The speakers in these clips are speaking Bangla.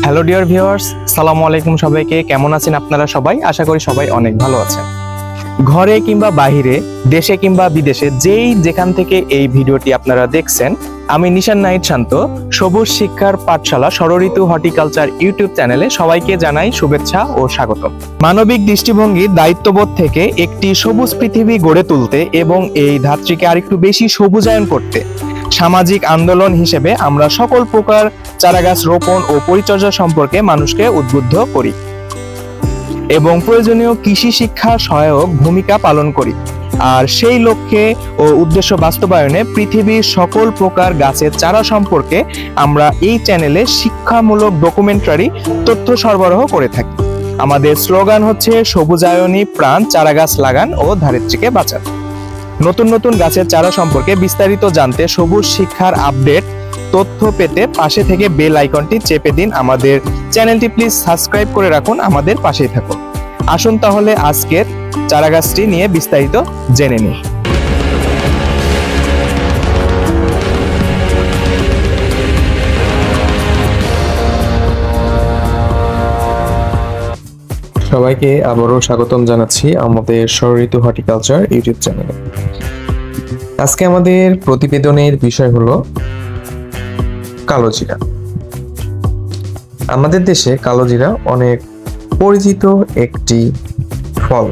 হ্যালো ডিয়ার ভিউয়ার্স, আসসালামু আলাইকুম। সবাইকে কেমন আছেন আপনারা সবাই? আশা করি সবাই অনেক ভালো আছেন। ঘরে কিংবা বাহিরে, দেশে কিংবা বিদেশে, যেই যেখান থেকে এই ভিডিওটি আপনারা দেখছেন, আমি নিশান নাহিদ শান্ত, সবুজ শিক্ষার পাঠশালা ষড়ঋতু হর্টিকালচার ইউটিউব চ্যানেলে সবাইকে জানাই শুভেচ্ছা ও স্বাগতম। মানবিক দৃষ্টিভঙ্গির দায়িত্ববোধ থেকে একটি সবুজ পৃথিবী গড়ে তুলতে এবং এই ধাত্রীকে আরেকটু বেশি সবুজায়ন করতে সামাজিক আন্দোলন হিসেবে আমরা সকল প্রকার চারাগাছ রোপণ ও পরিচর্যা সম্পর্কে মানুষকে উদ্বুদ্ধ করি এবং প্রয়োজনীয় কৃষি শিক্ষা সহায়ক ভূমিকা পালন করি। আর সেই লক্ষ্যে ও উদ্দেশ্য বাস্তবায়নে পৃথিবীর সকল প্রকার গাছের চারা সম্পর্কে আমরা এই চ্যানেলে শিক্ষামূলক ডকুমেন্টারি তথ্য সরবরাহ করে থাকি। আমাদের স্লোগান হচ্ছে সবুজায়নী প্রাণ, চারাগাছ লাগান ও ধারিত্রীকে বাঁচান। নতুন নতুন গাছের চারা সম্পর্কে বিস্তারিত জানতে, সবুজ শিক্ষার আপডেট তথ্য পেতে পাশে থেকে বেল আইকনটি চেপে দিন। আমাদের চ্যানেলটি প্লিজ সাবস্ক্রাইব করে রাখুন, আমাদের পাশেই থাকুন। আসুন তাহলে আজকের চারাগাছটি নিয়ে বিস্তারিত জেনে নিই। সবাইকে আবারও স্বাগতম জানাচ্ছি আমাদের ষড়ঋতু হর্টিকালচার ইউটিউব চ্যানেলে। আজকে আমাদের প্রতিবেদনের বিষয় হলো কালোজিরা। আমাদের দেশে কালোজিরা অনেক পরিচিত একটি ফল।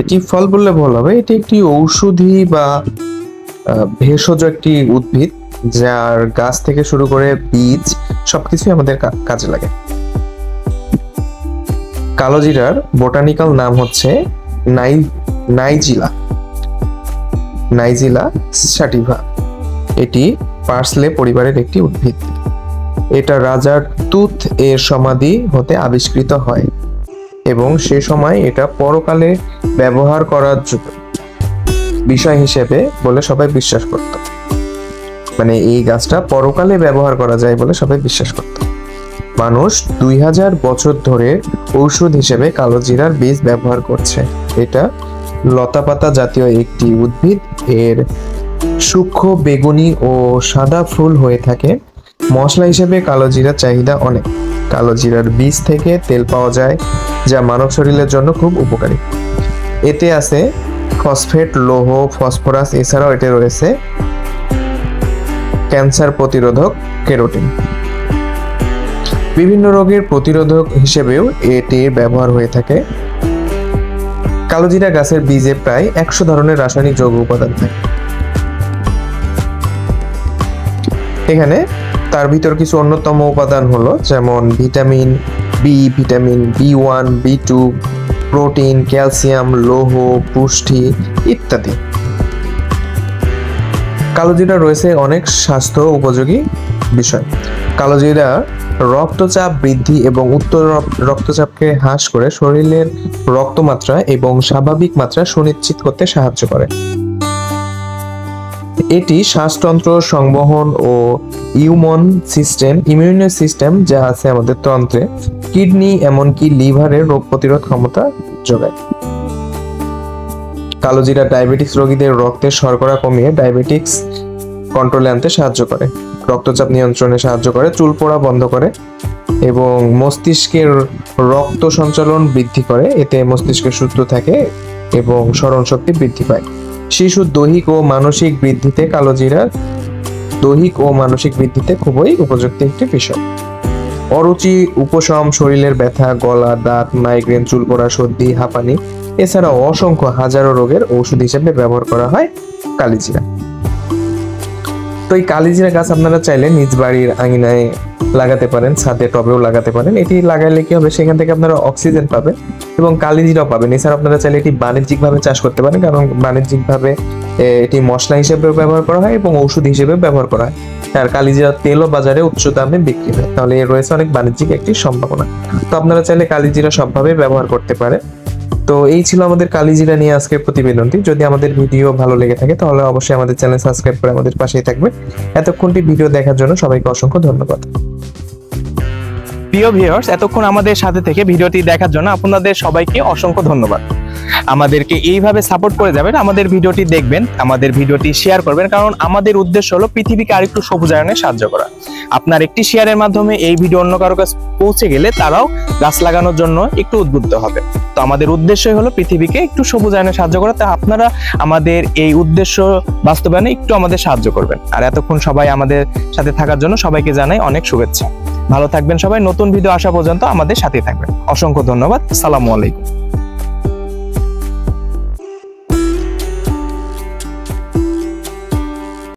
এটি ফল বললে ভুল হবে, এটি একটি ঔষধি বা ভেষজ একটি উদ্ভিদ, যার গাছ থেকে শুরু করে বীজ সবকিছুই আমাদের কাজে লাগে। কালোজিরার বোটানিক্যাল নাম হচ্ছে নাইজিলা স্যাটিভা। এটি পার্সলে পরিবারের একটি উদ্ভিদ। এটা রাজার তুত এর সমাধি হতে আবিষ্কৃত হয় এবং সে সময় এটা পরকালে ব্যবহার করার বিষয় হিসেবে বলে সবাই বিশ্বাস করত। মানে এই গাছটা পরকালে ব্যবহার করা যায় বলে সবাই বিশ্বাস করত। মানুষ 2000 বছর ধরে ঔষধ হিসেবে কালোজিরার বীজ ব্যবহার করছে। এটা লতাপাতা জাতীয় একটি উদ্ভিদ। এর সূক্ষ্ম বেগুনি ও সাদা ফুল হয়ে থাকে। মশলা হিসেবে কালোজিরার চাহিদা অনেক। কালোজিরার বীজ থেকে তেল পাওয়া যায়, যা মানব শরীরের জন্য খুব উপকারী। এতে আছে ফসফেট, লৌহ, ফসফরাস। এছাড়াও এতে রয়েছে ক্যান্সার প্রতিরোধক কেরোটিন। বিভিন্ন রোগের প্রতিরোধক হিসেবেও এটির ব্যবহার হয়ে থাকে। কালোজিরা গাছের বীজে প্রায় 100 ধরনের রাসায়নিক যৌগ উপাদান থাকে। এখানে তার ভিতর কিছু অন্যতম উপাদান হলো যেমন vitamin B, vitamin B1, B2, protein, calcium, লৌহ, পুষ্টি ইত্যাদি। কালোজিরা রয়েছে অনেক স্বাস্থ্য উপযোগী বিষয়। কালোজিরা রক্তচাপ বৃদ্ধি এবং উচ্চ রক্তচাপকে হ্রাস করে শরীরের রক্তমাত্রা এবং স্বাভাবিক মাত্রা সুনিশ্চিত করতে সাহায্য করে। এটি শ্বাসতন্ত্র, সংবহন ও ইমিউন সিস্টেম যা আছে আমাদের তন্ত্রে, কিডনি এমনকি লিভারের রোগ প্রতিরোধ ক্ষমতা যোগায়। কালোজিরা ডায়াবেটিস রোগীদের রক্তের শর্করা কমিয়ে ডায়াবেটিক্স কন্ট্রোলে আনতে সাহায্য করে, রক্তচাপ নিয়ন্ত্রণে সাহায্য করে, চুল পড়া বন্ধ করে এবং মস্তিষ্কের রক্ত সঞ্চালন বৃদ্ধি করে। এতে মস্তিষ্ক সুস্থ থাকে এবং স্মরণ শক্তি বৃদ্ধি পায়। শিশুর দৈহিক ও মানসিক বৃদ্ধিতে কালোজিরা খুবই উপযুক্ত একটি বিষয়। অরুচি উপশম, শরীরের ব্যথা, গলা, দাঁত, মাইগ্রেন, চুল পড়া, সর্দি, হাঁপানি এছাড়াও অসংখ্য হাজারো রোগের ঔষধ হিসেবে ব্যবহার করা হয় কালিজিরা। তো এই কালিজিরা গাছ আপনারা চাইলে নিজ বাড়ির আঙিনায় লাগাতে পারেন, ছাদে টবেও লাগাতে পারেন। এটি লাগাইলে কি হবে, সেখান থেকে আপনারা অক্সিজেন পাবেন এবং কালিজিরাও পাবেন। এছাড়া আপনারা চাইলে এটি বাণিজ্যিকভাবে চাষ করতে পারেন, কারণ বাণিজ্যিকভাবে এটি মশলা হিসেবেও ব্যবহার করা হয় এবং ঔষধ হিসেবে ব্যবহার করা হয়। আর কালিজিরার তেলও বাজারে উচ্চ দামে বিক্রি হয়। তাহলে এর রয়েছে অনেক বাণিজ্যিক একটি সম্ভাবনা। তো আপনারা চাইলে কালিজিরা সবভাবে ব্যবহার করতে পারেন। তো এই ছিল আমাদের কালিজিরা নিয়ে আজকের প্রতিবেদনটি। যদি আমাদের ভিডিও ভালো লেগে থাকে তাহলে অবশ্যই আমাদের চ্যানেল সাবস্ক্রাইব করে আমাদের পাশেই থাকবে। এতক্ষণটি ভিডিও দেখার জন্য সবাইকে অসংখ্য ধন্যবাদ। প্রিয় ভিউয়ার্স, এতক্ষণ আমাদের সাথে থেকে ভিডিওটি দেখার জন্য আপনাদের সবাইকে অসংখ্য ধন্যবাদ। আমাদেরকে এইভাবে সাপোর্ট করে যাবেন, আমাদের ভিডিওটি দেখবেন, আমাদের ভিডিওটি শেয়ার করবেন, কারণ আমাদের উদ্দেশ্য হলো পৃথিবীকে আরেকটু সবুজায়নে সাহায্য করা। আপনার একটি শেয়ারের মাধ্যমে এই ভিডিও অন্য কারো কাছে পৌঁছে গেলে তারাও গাছ লাগানোর জন্য একটু উদ্বুদ্ধ হবে। তো আমাদের উদ্দেশ্যই হলো পৃথিবীকে একটু সবুজায়নে সাহায্য করা। তা আপনারা আমাদের এই উদ্দেশ্য বাস্তবায়নে একটু আমাদের সাহায্য করবেন। আর এতক্ষণ সবাই আমাদের সাথে থাকার জন্য সবাইকে জানাই অনেক শুভেচ্ছা। ভালো থাকবেন সবাই। নতুন ভিডিও আসা পর্যন্ত আমাদের সাথে থাকবেন। অসংখ্য ধন্যবাদ। আসসালামু আলাইকুম।